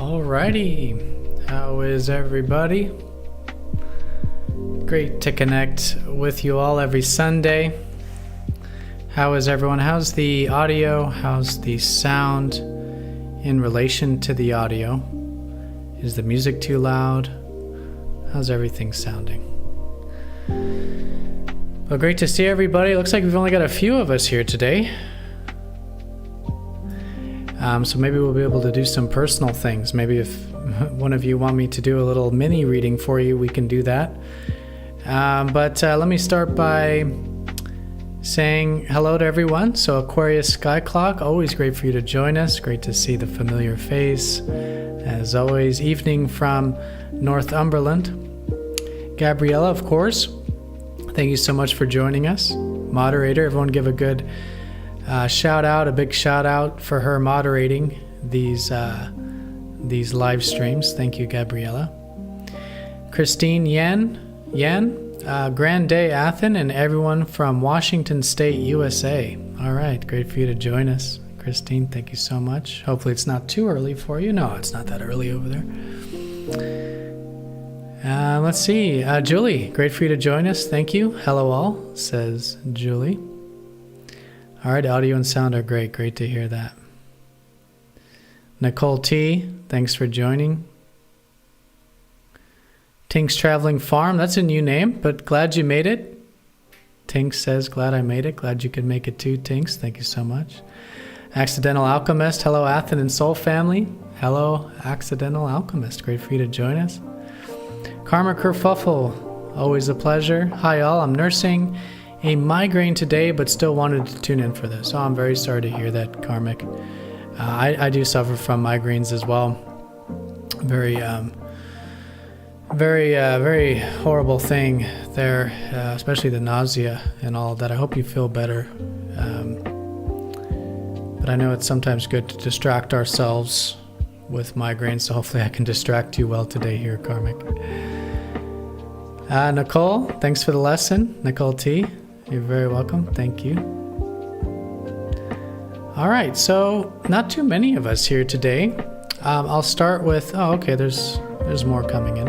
Alrighty, how is everybody? Great to connect with you all every Sunday. How is everyone? How's the audio? How's the sound in relation to the audio? Is the music too loud? How's everything sounding? Well, great to see everybody. Looks like we've only got a few of us here today. So maybe we'll be able to do some personal things. Maybe if one of you want me to do a little mini reading for you, we can do that. But let me start by saying hello to everyone. So Aquarius Sky Clock, always great for you to join us. Great to see the familiar face. As always, evening from Northumberland. Gabriella, of course, thank you so much for joining us. Moderator, everyone give a good a big shout out for her moderating these live streams. Thank you, Gabriella. Christine Yen, Grand Day, Athen, and everyone from Washington State, USA. All right, great for you to join us. Christine, thank you so much. Hopefully it's not too early for you. No, it's not that early over there. Let's see. Julie, great for you to join us. Thank you. Hello all, says Julie. All right, audio and sound are great. Great to hear that. Nicole T, thanks for joining. Tink's Traveling Farm, that's a new name, but glad you made it. Tink says, glad I made it. Glad you could make it too, Tinks. Thank you so much. Accidental Alchemist, hello Athen and Soul family. Hello, Accidental Alchemist. Great for you to join us. Karma Kerfuffle, always a pleasure. Hi all, I'm nursing a migraine today, but still wanted to tune in for this. Oh, I'm very sorry to hear that, Karmic. I do suffer from migraines as well. Very horrible thing there, especially the nausea and all of that. I hope you feel better. But I know it's sometimes good to distract ourselves with migraines, so hopefully I can distract you well today here, Karmic. Nicole, thanks for the lesson. Nicole T, you're very welcome. Thank you. All right, so not too many of us here today. I'll start with, there's more coming in.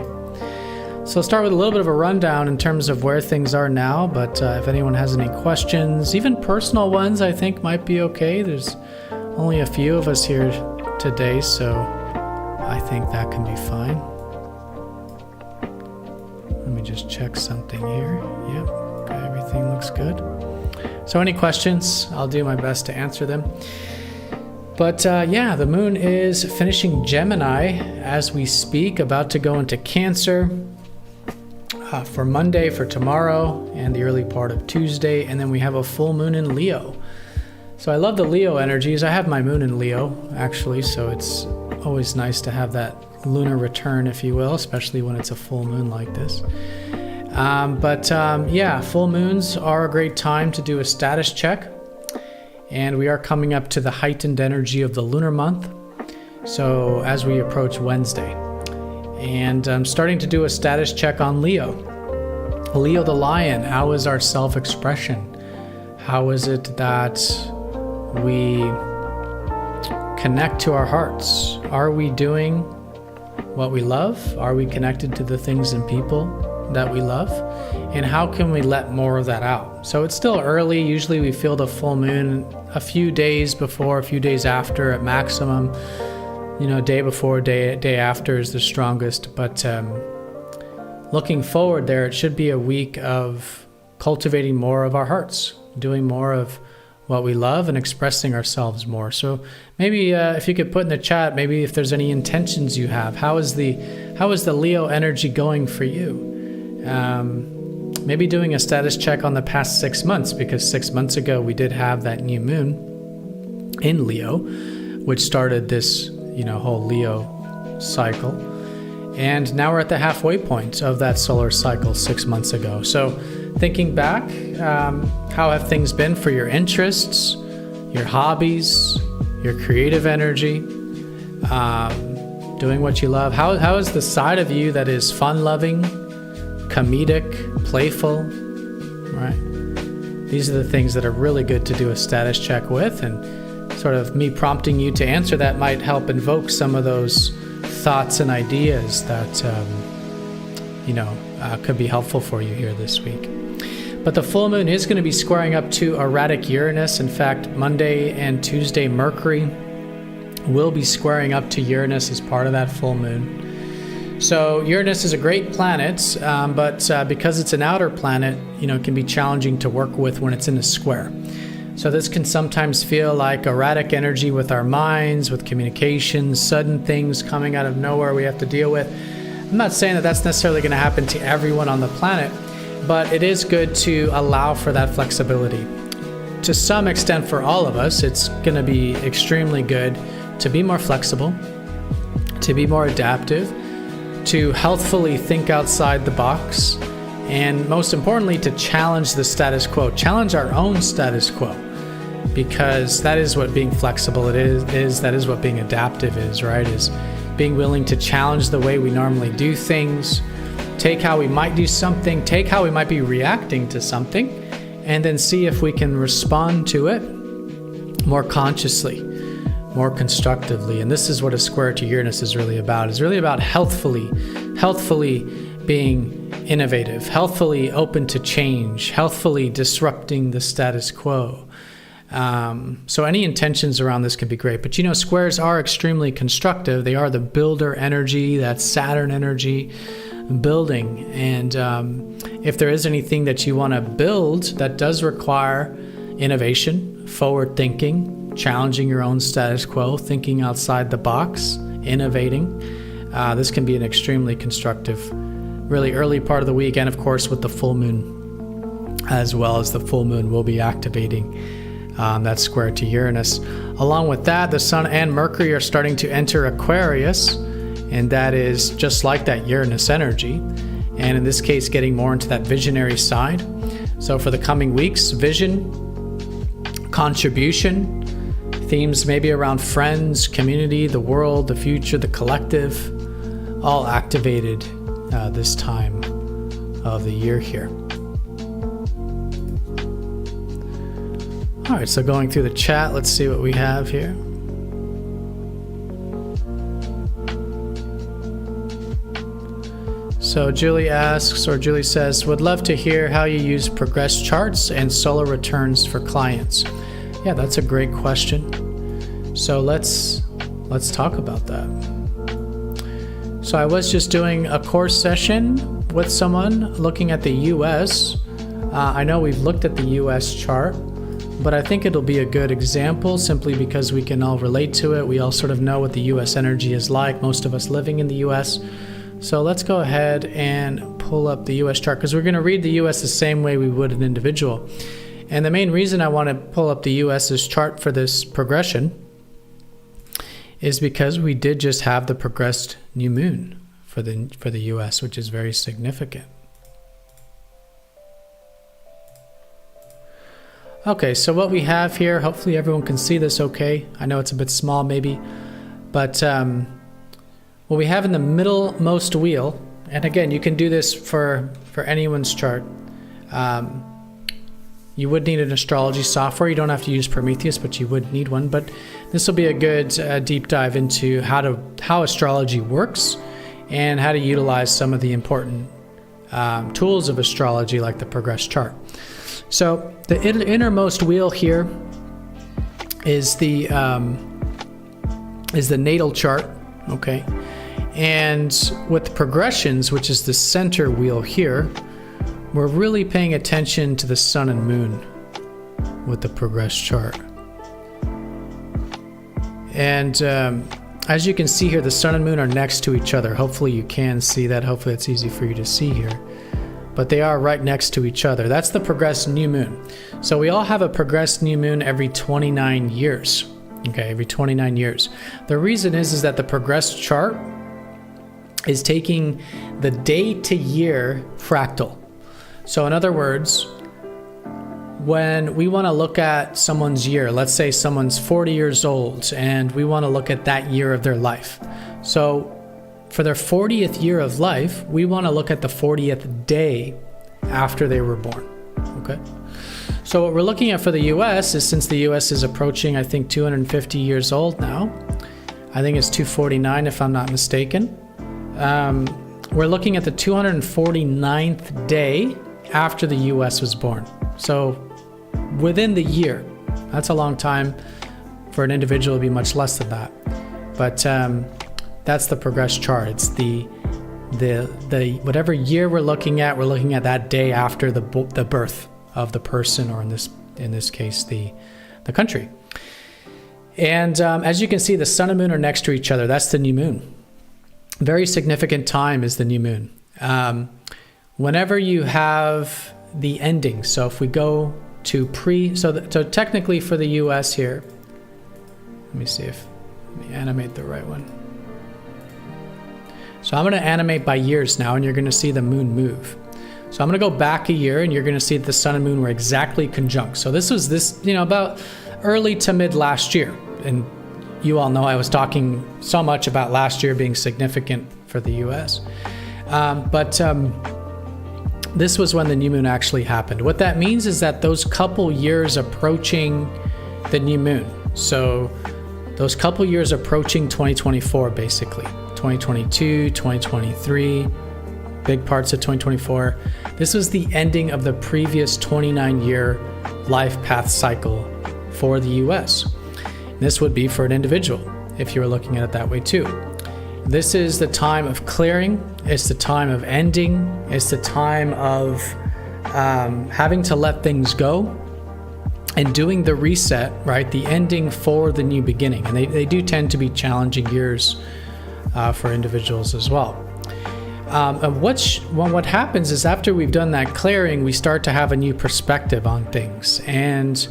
So I'll start with a little bit of a rundown in terms of where things are now, but if anyone has any questions, even personal ones, I think might be okay. There's only a few of us here today, so I think that can be fine. Let me just check something here. Yep, okay, everything looks good. So any questions, I'll do my best to answer them. But the moon is finishing Gemini as we speak, about to go into Cancer for Monday, for tomorrow, and the early part of Tuesday, and then we have a full moon in Leo. So I love the Leo energies. I have my moon in Leo, actually, so it's always nice to have that lunar return, if you will, especially when it's a full moon like this. Full moons are a great time to do a status check, and we are coming up to the heightened energy of the lunar month, so as we approach Wednesday. And I'm starting to do a status check on Leo. Leo the lion, how is our self-expression? How is it that we connect to our hearts? Are we doing what we love? Are we connected to the things and people that we love? And how can we let more of that out? So it's still early. Usually we feel the full moon a few days before, a few days after at maximum. Day before, day after is the strongest. But looking forward there, it should be a week of cultivating more of our hearts, doing more of what we love and expressing ourselves more. So maybe if you could put in the chat, maybe if there's any intentions you have. How is the Leo energy going for you? Maybe doing a status check on the past 6 months, because 6 months ago we did have that new moon in Leo, which started this whole Leo cycle. And now we're at the halfway point of that solar cycle 6 months ago. So thinking back, how have things been for your interests, your hobbies, your creative energy, doing what you love? How is the side of you that is fun-loving, comedic, playful, right? These are the things that are really good to do a status check with, and sort of me prompting you to answer that might help invoke some of those thoughts and ideas that, could be helpful for you here this week. But the full moon is going to be squaring up to erratic Uranus. In fact, Monday and Tuesday, Mercury will be squaring up to Uranus as part of that full moon. So Uranus is a great planet, but because it's an outer planet, it can be challenging to work with when it's in a square. So this can sometimes feel like erratic energy with our minds, with communications, sudden things coming out of nowhere we have to deal with. I'm not saying that that's necessarily going to happen to everyone on the planet, but it is good to allow for that flexibility. To some extent, for all of us, it's going to be extremely good to be more flexible, to be more adaptive, to healthfully think outside the box, and most importantly, to challenge the status quo, challenge our own status quo, because that is what being flexible is, that is what being adaptive is, right? Is being willing to challenge the way we normally do things, take how we might do something, take how we might be reacting to something, and then see if we can respond to it more consciously, more constructively. And this is what a square to Uranus is really about. It's really about healthfully being innovative, healthfully open to change, healthfully disrupting the status quo. So any intentions around this can be great, but squares are extremely constructive. They are the builder energy, that Saturn energy building. And if there is anything that you want to build that does require innovation, forward thinking, challenging your own status quo, thinking outside the box, innovating, this can be an extremely constructive, really early part of the week. And of course with the full moon, as well as the full moon will be activating that square to Uranus. Along with that, the Sun and Mercury are starting to enter Aquarius, and that is just like that Uranus energy, and in this case getting more into that visionary side. So for the coming weeks, vision, contribution, themes maybe around friends, community, the world, the future, the collective, all activated this time of the year here. All right, so going through the chat, let's see what we have here. So Julie says, would love to hear how you use progress charts and solar returns for clients. Yeah, that's a great question. So let's talk about that. So I was just doing a course session with someone looking at the US. I know we've looked at the US chart, but I think it'll be a good example simply because we can all relate to it. We all sort of know what the US energy is like, most of us living in the US. So let's go ahead and pull up the US chart, because we're going to read the US the same way we would an individual. And the main reason I want to pull up the US's chart for this progression is because we did just have the progressed new moon for the US, which is very significant. Okay, so what we have here, hopefully everyone can see this okay. I know it's a bit small maybe, but what we have in the middlemost wheel, and again, you can do this for anyone's chart. You would need an astrology software. You don't have to use Prometheus, but you would need one. But this will be a good deep dive into how astrology works and how to utilize some of the important tools of astrology, like the progress chart. So the innermost wheel here is the natal chart, okay? And with progressions, which is the center wheel here, we're really paying attention to the sun and moon with the progress chart. And as you can see here, the sun and moon are next to each other. Hopefully you can see that. Hopefully it's easy for you to see here. But they are right next to each other. That's the progressed new moon. So we all have a progressed new moon every 29 years. Okay, every 29 years. The reason is that the progressed chart is taking the day to year fractal. So in other words, when we want to look at someone's year, let's say someone's 40 years old and we want to look at that year of their life. So for their 40th year of life, we want to look at the 40th day after they were born, okay? So what we're looking at for the US is, since the US is approaching, I think, 250 years old now, I think it's 249 if I'm not mistaken. We're looking at the 249th day after the US was born. So within the year. That's a long time. For an individual, it'd be much less than that. But that's the progress chart. It's the whatever year we're looking at that day after the birth of the person, or in this case, the country. And as you can see, the sun and moon are next to each other. That's the new moon. Very significant time is the new moon. Whenever you have the ending, so if we go to so technically for the US here, let me animate the right one. So I'm going to animate by years now, and you're going to see the moon move. So I'm going to go back a year, and you're going to see that the sun and moon were exactly conjunct. So this was about early to mid last year. And you all know I was talking so much about last year being significant for the US. But this was when the new moon actually happened. What that means is that those couple years approaching the new moon, so those couple years approaching 2024, basically, 2022, 2023, big parts of 2024, this was the ending of the previous 29-year life path cycle for the US. This would be for an individual, if you were looking at it that way too. This is the time of clearing. It's the time of ending. It's the time of having to let things go and doing the reset, right? The ending for the new beginning. And they do tend to be challenging years for individuals as well. What happens is after we've done that clearing, we start to have a new perspective on things. And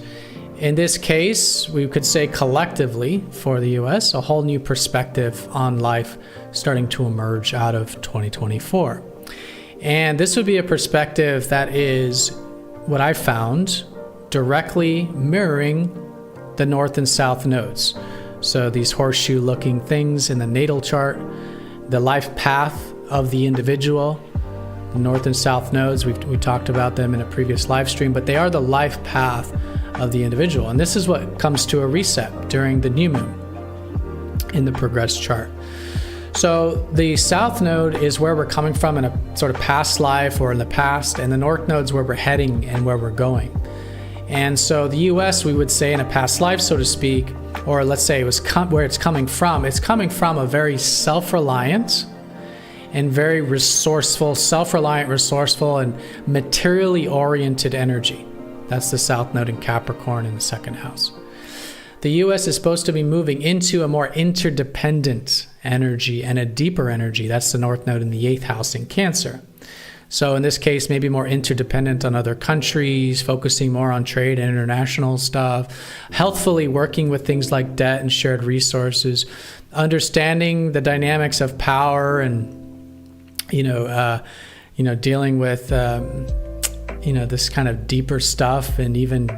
in this case, we could say collectively for the US, a whole new perspective on life starting to emerge out of 2024. And this would be a perspective that is, what I found, directly mirroring the north and south nodes. So these horseshoe looking things in the natal chart, the life path of the individual, the north and south nodes, we talked about them in a previous live stream, but they are the life path of the individual. And this is what comes to a reset during the new moon in the progress chart. So the south node is where we're coming from in a sort of past life or in the past, and the north node's where we're heading and where we're going. And so the US, we would say in a past life, so to speak, or let's say it was where it's coming from a very self-reliant and very resourceful, self-reliant, resourceful, and materially oriented energy. That's the south node in Capricorn in the second house. The US is supposed to be moving into a more interdependent energy and a deeper energy. That's the north node in the 8th house in Cancer. So in this case, maybe more interdependent on other countries, focusing more on trade and international stuff, healthfully working with things like debt and shared resources, understanding the dynamics of power and, dealing with, this kind of deeper stuff, and even,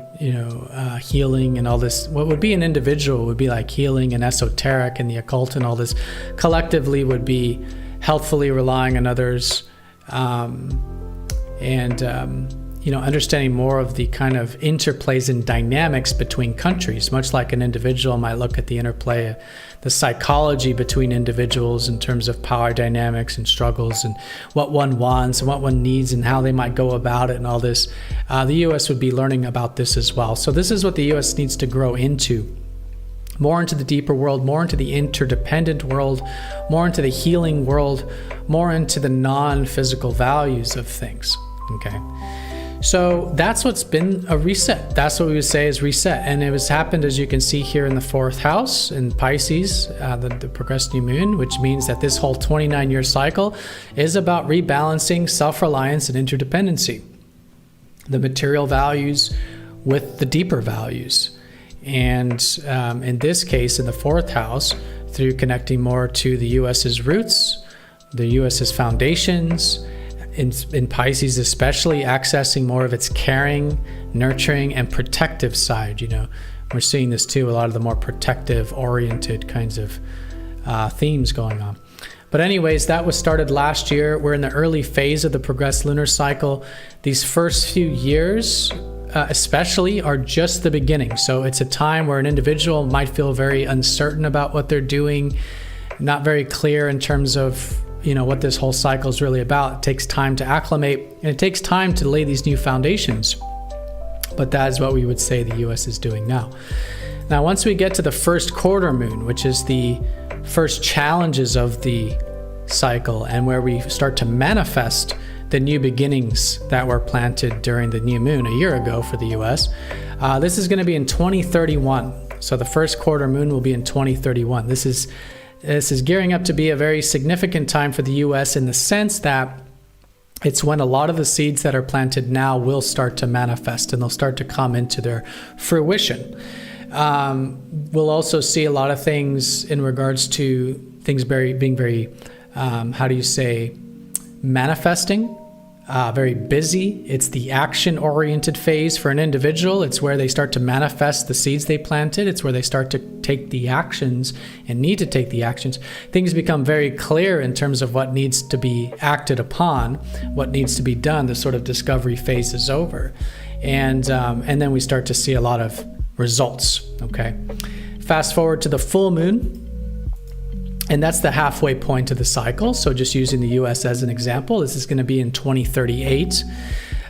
healing and all this. What would be an individual would be like healing and esoteric and the occult, and all this collectively would be healthfully relying on others, understanding more of the kind of interplays and dynamics between countries, much like an individual might look at the interplay of the psychology between individuals in terms of power dynamics and struggles and what one wants and what one needs and how they might go about it and all this. The US would be learning about this as well. So this is what the US needs to grow into. More into the deeper world, more into the interdependent world, more into the healing world, more into the non-physical values of things, okay? So that's what's been a reset. That's what we would say is reset. And it has happened, as you can see here, in the 4th house in Pisces, the progressed new moon, which means that this whole 29-year cycle is about rebalancing self-reliance and interdependency, the material values with the deeper values. And in this case, in the 4th house, through connecting more to the US's roots, the US's foundations, in Pisces especially, accessing more of its caring, nurturing, and protective side. We're seeing this too, a lot of the more protective oriented kinds of themes going on. But anyways, that was started last year. We're in the early phase of the progressed lunar cycle. These first few years especially are just the beginning. So it's a time where an individual might feel very uncertain about what they're doing, not very clear in terms of what this whole cycle is really about. It takes time to acclimate, and it takes time to lay these new foundations. But that is what we would say the US is doing now. Now, once we get to the first quarter moon, which is the first challenges of the cycle, and where we start to manifest the new beginnings that were planted during the new moon a year ago for the US, this is going to be in 2031. So the first quarter moon will be in 2031. This is gearing up to be a very significant time for the US in the sense that it's when a lot of the seeds that are planted now will start to manifest, and they'll start to come into their fruition. We'll also see a lot of things in regards to things being very, manifesting, very busy. It's the action-oriented phase for an individual. It's where they start to manifest the seeds they planted. It's where they start to take the actions and need to take the actions. Things become very clear in terms of what needs to be acted upon, what needs to be done. The sort of discovery phase is over. And then we start to see a lot of results, okay? Fast forward to the full moon, and that's the halfway point of the cycle. So just using the US as an example, this is going to be in 2038.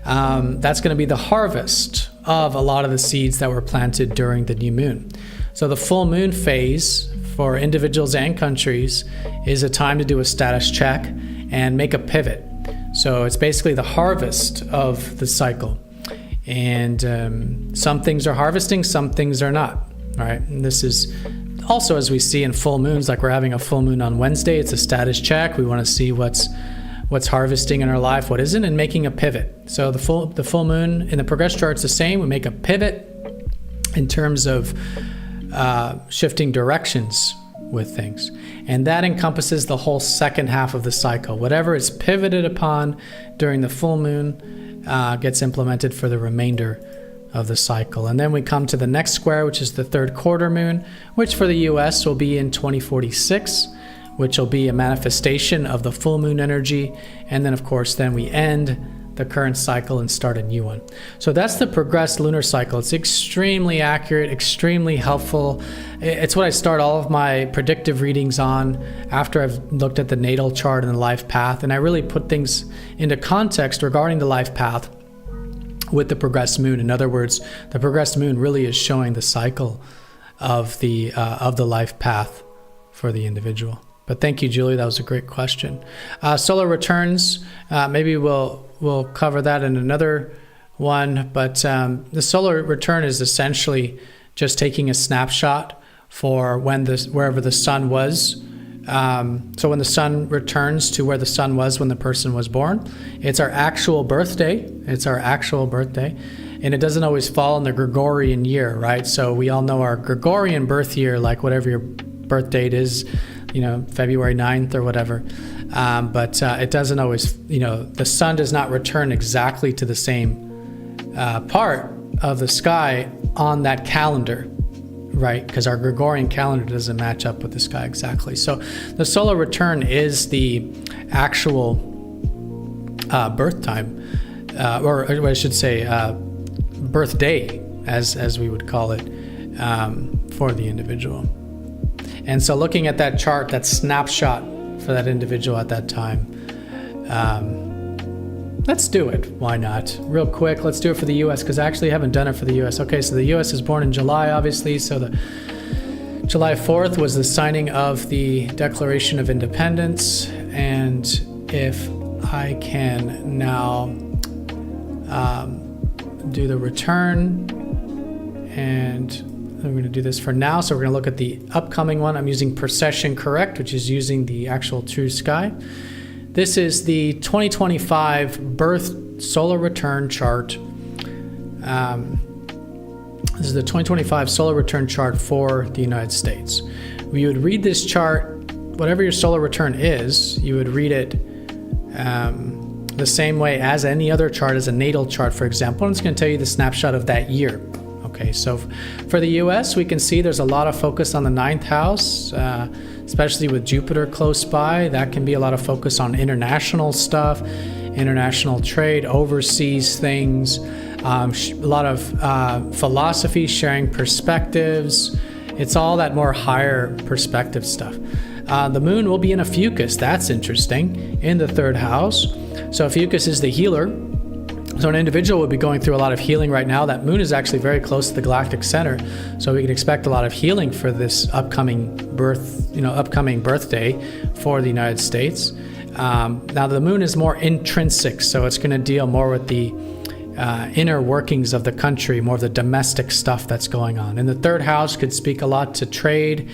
That's going to be the harvest of a lot of the seeds that were planted during the new moon. So the full moon phase for individuals and countries is a time to do a status check and make a pivot. So it's basically the harvest of the cycle. And some things are harvesting, some things are not. All right. And this is also, as we see in full moons, like we're having a full moon on Wednesday, it's a status check. We want to see what's harvesting in our life, what isn't, and making a pivot. So the full moon in the progress chart's the same. We make a pivot in terms of shifting directions with things. And that encompasses the whole second half of the cycle. Whatever is pivoted upon during the full moon gets implemented for the remainder of the cycle. And then we come to the next square, which is the third quarter moon, which for the US will be in 2046, which will be a manifestation of the full moon energy. And then, of course, then we end the current cycle and start a new one. So that's the progressed lunar cycle. It's extremely accurate, extremely helpful. It's what I start all of my predictive readings on after I've looked at the natal chart and the life path. And I really put things into context regarding the life path with the progressed moon. In other words, the progressed moon really is showing the cycle of the life path for the individual. But thank you, Julie. That was a great question. Solar returns, maybe we'll cover that in another one. But the solar return is essentially just taking a snapshot for wherever the sun was. So when the sun returns to where the sun was when the person was born, it's our actual birthday. It's our actual birthday. And it doesn't always fall in the Gregorian year, right? So we all know our Gregorian birth year, like whatever your birth date is, February 9th or whatever. But it doesn't always, the sun does not return exactly to the same part of the sky on that calendar, right? Because our Gregorian calendar doesn't match up with the sky exactly. So the solar return is the actual birth time, or I should say birthday, as we would call it, for the individual. And so looking at that chart, that snapshot for that individual at that time, let's do it. Why not? Real quick, let's do it for the US, because I actually haven't done it for the US. Okay, so the US is born in July, obviously. So the July 4th was the signing of the Declaration of Independence. And if I can now do the return, and I'm going to do this for now. So we're going to look at the upcoming one. I'm using Precession Correct, which is using the actual true sky. This is the 2025 birth solar return chart. This is the 2025 solar return chart for the United States. You would read this chart, whatever your solar return is, you would read it the same way as any other chart, as a natal chart, for example. And it's going to tell you the snapshot of that year. Okay, so for the US, we can see there's a lot of focus on the 9th house, especially with Jupiter close by. That can be a lot of focus on international stuff, international trade, overseas things. a lot of philosophy, sharing perspectives. It's all that more higher perspective stuff. The moon will be in a fucus. That's interesting, in the third house. So a fucus is the healer. So an individual would be going through a lot of healing right now. That moon is actually very close to the galactic center. So we can expect a lot of healing for this upcoming birthday for the United States. Now the moon is more intrinsic, so it's going to deal more with the inner workings of the country, more of the domestic stuff that's going on. And the third house could speak a lot to trade,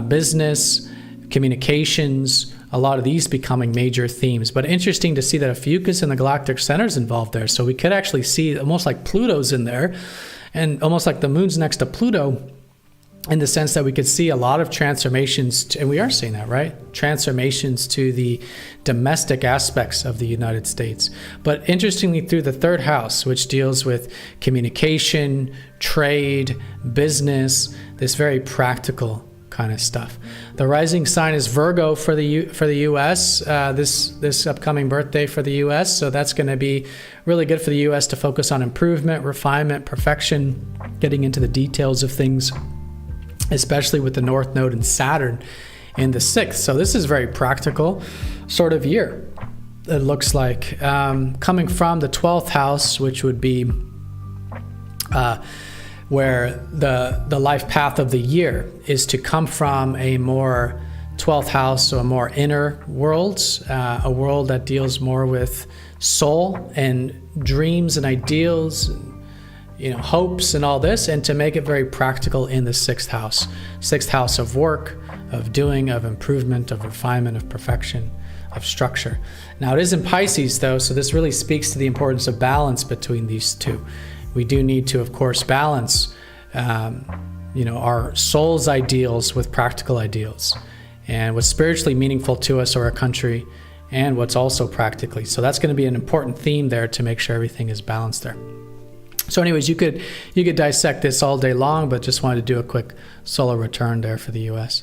business, communications, a lot of these becoming major themes. But interesting to see that a fucus in the galactic center is involved there. So we could actually see almost like Pluto's in there, and almost like the moon's next to Pluto, in the sense that we could see a lot of transformations, and we are seeing that, right? Transformations to the domestic aspects of the United States. But interestingly, through the third house, which deals with communication, trade, business, this very practical kind of stuff. The rising sign is Virgo for the U.S. This upcoming birthday for the U.S. So that's going to be really good for the U.S. to focus on improvement, refinement, perfection, getting into the details of things, especially with the North Node and Saturn in the 6th. So this is very practical sort of year. It looks like coming from the 12th house, which would be where the life path of the year is to come from a more 12th house, so a more inner world, a world that deals more with soul and dreams and ideals, hopes and all this, and to make it very practical in the 6th house of work, of doing, of improvement, of refinement, of perfection, of structure. Now it is in Pisces though, so this really speaks to the importance of balance between these two. We do need to, of course, balance, our soul's ideals with practical ideals, and what's spiritually meaningful to us or our country, and what's also practically. So that's going to be an important theme there to make sure everything is balanced there. So anyways, you could dissect this all day long, but just wanted to do a quick solar return there for the U.S.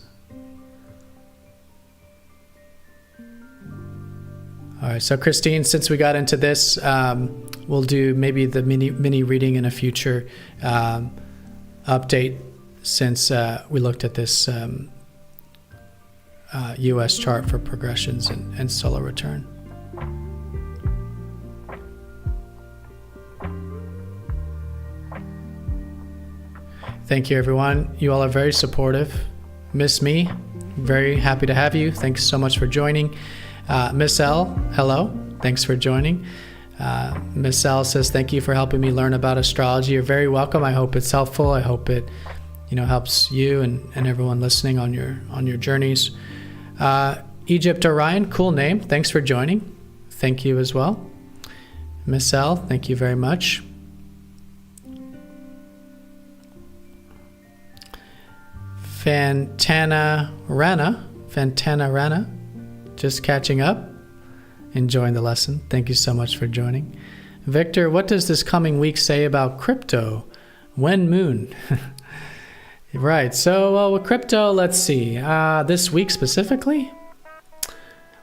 All right, so Christine, since we got into this, we'll do maybe the mini reading in a future update, since we looked at this U.S. chart for progressions and solar return. Thank you, everyone. You all are very supportive. Miss me, very happy to have you. Thanks so much for joining. Miss L, hello. Thanks for joining. Miss L says, thank you for helping me learn about astrology. You're very welcome. I hope it's helpful. I hope it helps you and everyone listening on your journeys. Egypt Orion, cool name. Thanks for joining. Thank you as well. Miss L, thank you very much. Fantana Rana, just catching up, enjoying the lesson. Thank you so much for joining. Victor, what does this coming week say about crypto? When moon? Right, so with crypto, let's see. This week specifically?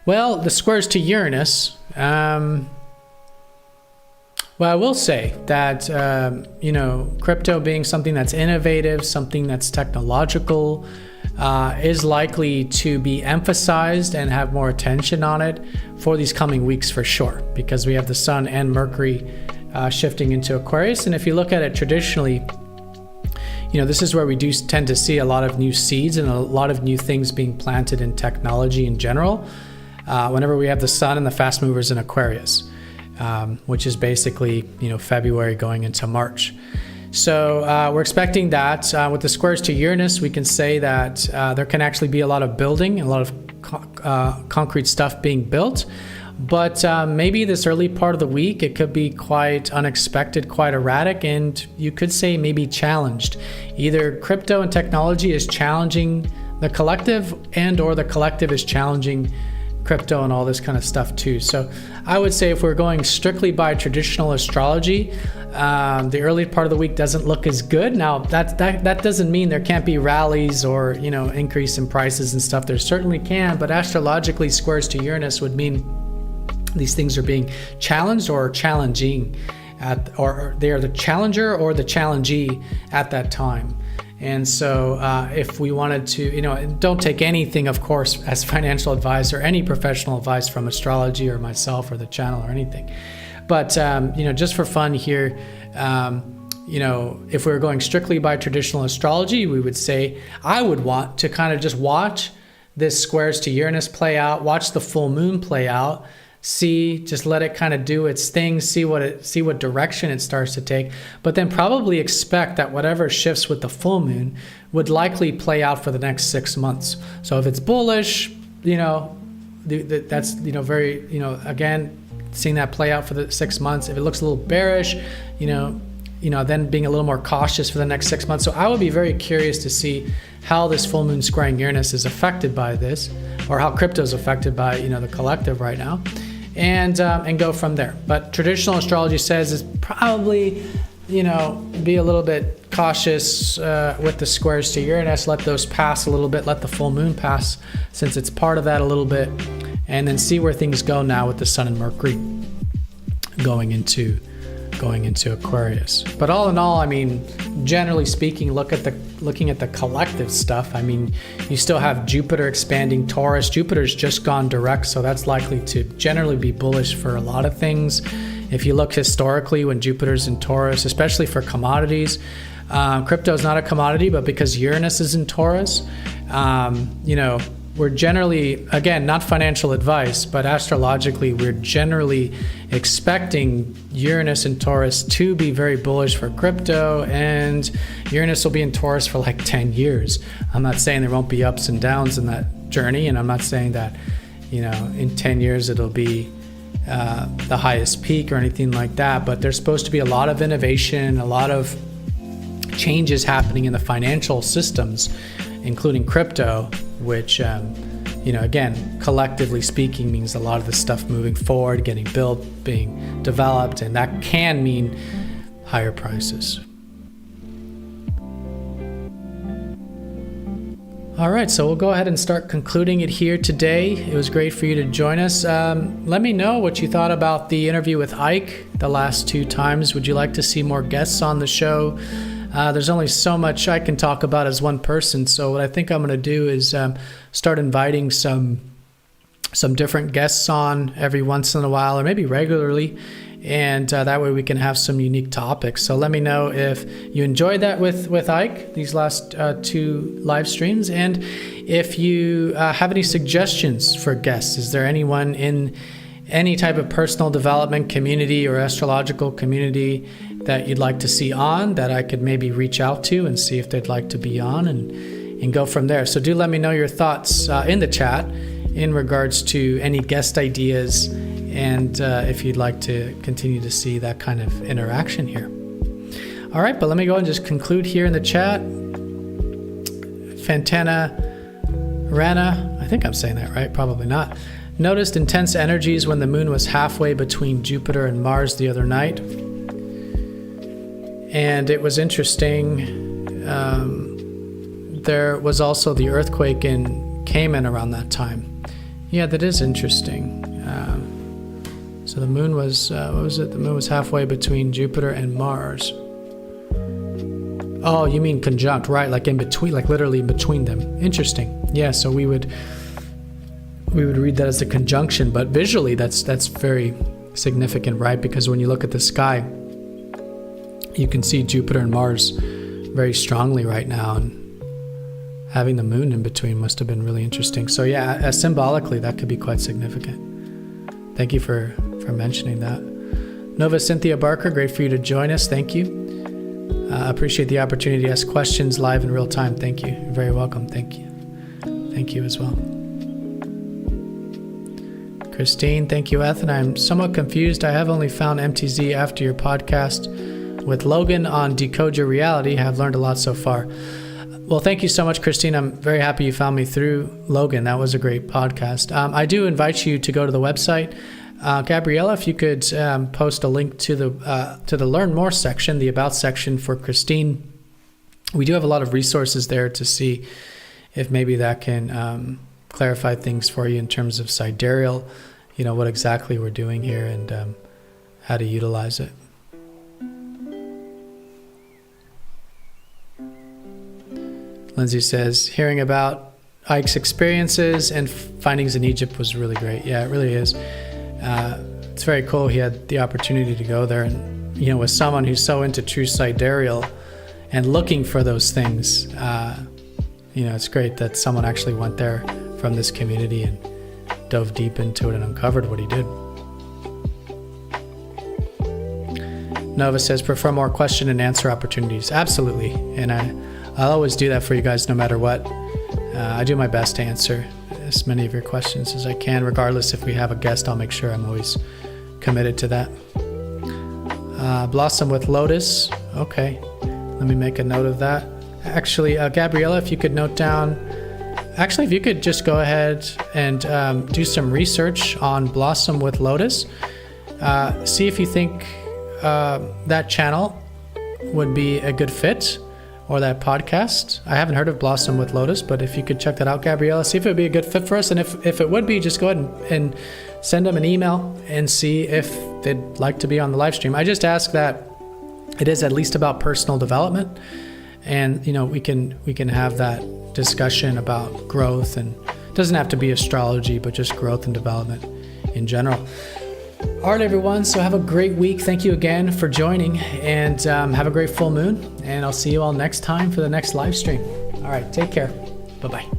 Well, the squares to Uranus. Well, I will say that, crypto being something that's innovative, something that's technological, is likely to be emphasized and have more attention on it for these coming weeks for sure, because we have the Sun and Mercury shifting into Aquarius. And if you look at it traditionally, this is where we do tend to see a lot of new seeds and a lot of new things being planted in technology in general, whenever we have the Sun and the fast movers in Aquarius. Which is basically, February going into March. So we're expecting that. With the squares to Uranus, we can say that there can actually be a lot of building, a lot of concrete stuff being built. But maybe this early part of the week, it could be quite unexpected, quite erratic, and you could say maybe challenged. Either crypto and technology is challenging the collective, and or the collective is challenging crypto and all this kind of stuff too. So I would say if we're going strictly by traditional astrology, the early part of the week doesn't look as good. Now that doesn't mean there can't be rallies or increase in prices and stuff. There certainly can, but astrologically, squares to Uranus would mean these things are being challenged or challenging or they are the challenger or the challengee at that time. And so if we wanted to, don't take anything, of course, as financial advice or any professional advice from astrology or myself or the channel or anything. But, just for fun here, if we were going strictly by traditional astrology, we would say I would want to kind of just watch this squares to Uranus play out, watch the full moon play out, just let it kind of do its thing, see what direction it starts to take, but then probably expect that whatever shifts with the full moon would likely play out for the next 6 months. So if it's bullish, that's very, again, seeing that play out for the 6 months. If it looks a little bearish, then being a little more cautious for the next 6 months. So I would be very curious to see how this full moon squaring Uranus is affected by this, or how crypto is affected by, the collective right now, and go from there. But traditional astrology says is probably, be a little bit cautious with the squares to Uranus, let those pass a little bit, let the full moon pass since it's part of that a little bit, and then see where things go now with the Sun and Mercury going into Aquarius. But all in all, generally speaking, looking at the collective stuff, you still have Jupiter expanding Taurus. Jupiter's just gone direct, so that's likely to generally be bullish for a lot of things. If you look historically, when Jupiter's in Taurus, especially for commodities, crypto is not a commodity, but because Uranus is in Taurus, we're generally, again, not financial advice, but astrologically, we're generally expecting Uranus and Taurus to be very bullish for crypto, and Uranus will be in Taurus for like 10 years. I'm not saying there won't be ups and downs in that journey, and I'm not saying that, in 10 years it'll be the highest peak or anything like that, but there's supposed to be a lot of innovation, a lot of changes happening in the financial systems, including crypto, which, again, collectively speaking, means a lot of the stuff moving forward, getting built, being developed, and that can mean higher prices. All right, so we'll go ahead and start concluding it here today. It was great for you to join us. Let me know what you thought about the interview with Ike the last 2 times. Would you like to see more guests on the show? There's only so much I can talk about as one person, so what I think I'm going to do is start inviting some different guests on every once in a while, or maybe regularly, and that way we can have some unique topics. So let me know if you enjoyed that with Ike, these last 2 live streams, and if you have any suggestions for guests. Is there anyone in any type of personal development community or astrological community that you'd like to see on, that I could maybe reach out to and see if they'd like to be on, and go from there. So do let me know your thoughts in the chat in regards to any guest ideas, and if you'd like to continue to see that kind of interaction here. All right, but let me go and just conclude here in the chat. Fantana Rana, I think I'm saying that right, probably not. Noticed intense energies when the moon was halfway between Jupiter and Mars the other night. And it was interesting. There was also the earthquake in Cayman around that time. Yeah, that is interesting. So the moon was, what was it? The moon was halfway between Jupiter and Mars. Oh, you mean conjunct, right? Like in between, like literally in between them. Interesting. Yeah, so we would read that as a conjunction, but visually that's very significant, right? Because when you look at the sky, you can see Jupiter and Mars very strongly right now, and having the moon in between must have been really interesting. So yeah, symbolically, that could be quite significant. Thank you for mentioning that. Nova Cynthia Barker, great for you to join us. Thank you. Appreciate the opportunity to ask questions live in real time. Thank you. You're very welcome. Thank you. Thank you as well. Christine, thank you, Athen. I'm somewhat confused. I have only found MTZ after your podcast with Logan on Decode Your Reality. I have learned a lot so far. Well, thank you so much, Christine. I'm very happy you found me through Logan. That was a great podcast. I do invite you to go to the website. Gabriella, if you could post a link to the Learn More section, the About section for Christine. We do have a lot of resources there to see if maybe that can clarify things for you in terms of sidereal, what exactly we're doing here and how to utilize it. Lindsay says, hearing about Ike's experiences and findings in Egypt was really great. Yeah, it really is. It's very cool he had the opportunity to go there, and with someone who's so into true sidereal and looking for those things. It's great that someone actually went there from this community and dove deep into it and uncovered what he did. Nova says, prefer more question and answer opportunities. Absolutely. And I'll always do that for you guys no matter what. I do my best to answer as many of your questions as I can. Regardless, if we have a guest, I'll make sure I'm always committed to that. Blossom with Lotus. Okay. Let me make a note of that. Actually, Gabriella, if you could note down, if you could just go ahead and do some research on Blossom with Lotus. See if you think that channel would be a good fit, or that podcast. I haven't heard of Blossom with Lotus, but if you could check that out, Gabriella, see if it would be a good fit for us. And if it would be, just go ahead and send them an email and see if they'd like to be on the live stream. I just ask that it is at least about personal development, and we can have that discussion about growth, and it doesn't have to be astrology, but just growth and development in general. All right, everyone. So have a great week. Thank you again for joining, and have a great full moon. And I'll see you all next time for the next live stream. All right. Take care. Bye-bye.